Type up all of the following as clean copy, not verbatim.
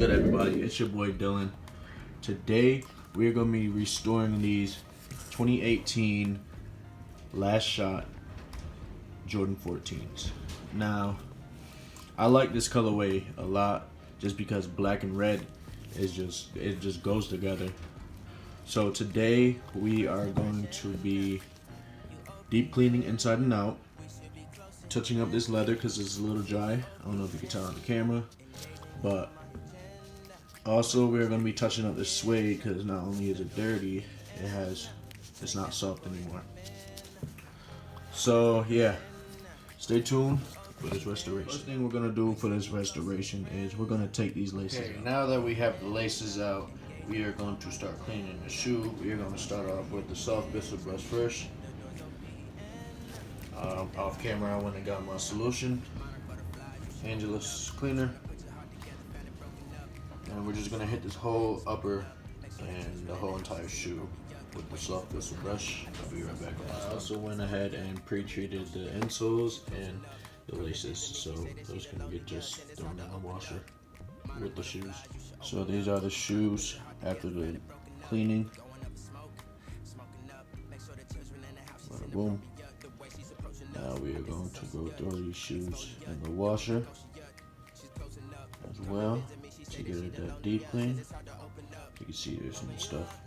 good, everybody? It's your boy Dylan. Today we're gonna be restoring these 2018 Last Shot Jordan 14s. Now, I like this colorway a lot just because black and red is it just goes together. So today we are going to be deep cleaning inside and out, touching up this leather because it's a little dry. I don't know if you can tell on the camera, but also we're going to be touching up this suede because not only is it dirty, it's not soft anymore. So yeah, stay tuned for this restoration. First thing we're going to do for this restoration is we're going to take these laces out. Now that we have the laces out, we are going to start cleaning the shoe. We are going to start off with the soft bristle brush first. Off camera, I went and got my solution, Angelus cleaner, and we're just gonna hit this whole upper and the whole entire shoe with the soft bristle brush. I'll be right back. I also went ahead and pre-treated the insoles and the laces, so those can get just thrown in the washer with the shoes. So these are the shoes after the cleaning. Boom. Now we are going to go throw these shoes in the washer as well to get it that deep clean. You can see there's some stuff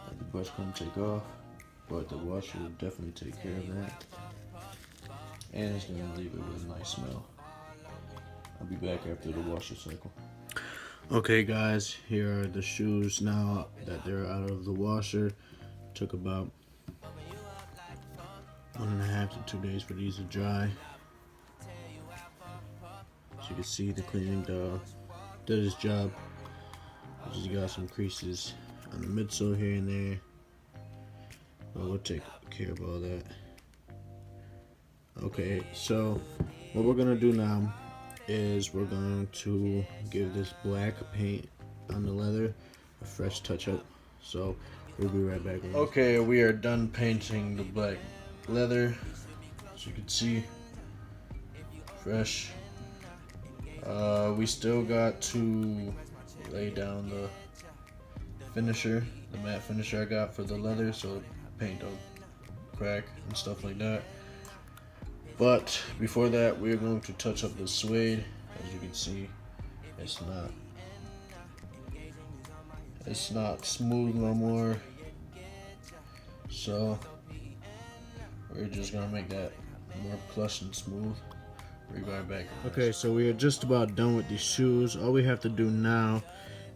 that the brush can take off, but the washer will definitely take care of that. And it's going to leave it with a nice smell. I'll be back after the washer cycle. Okay guys, here are the shoes now that they're out of the washer. Took about 1.5 to 2 days for these to dry. As you can see, the cleaning did its job. I just got some creases on the midsole here and there, but we'll take care of all that. Okay, so what we're gonna do now is we're going to give this black paint on the leather a fresh touch up. So we'll be right back. Okay, we are done painting the black leather, as you can see, fresh. We still got to lay down the finisher, the matte finisher I got for the leather, so the paint don't crack and stuff like that. But before that, we are going to touch up the suede. As you can see, it's not smooth no more, so we're just gonna make that more plush and smooth. We'll be right back. Okay, so we are just about done with these shoes. All we have to do now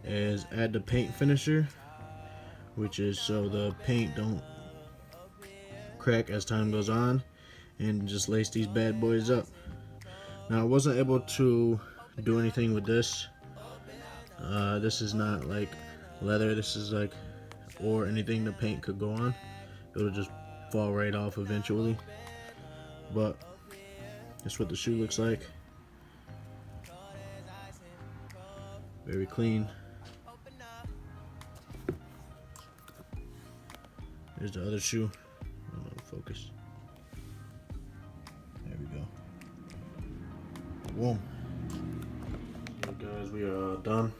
is add the paint finisher, which is so the paint don't crack as time goes on, and just lace these bad boys up. Now I wasn't able to do anything with this. This is not like leather. This is like, or anything the paint could go on. It'll just fall right off eventually, but that's what the shoe looks like. Very clean. There's the other shoe. I don't know, focus. There we go. Boom. So guys, we are done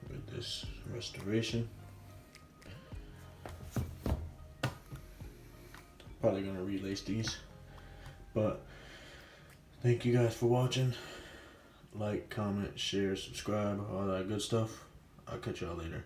with this restoration. Probably gonna relace these, but thank you guys for watching. Like, comment, share, subscribe, all that good stuff. I'll catch y'all later.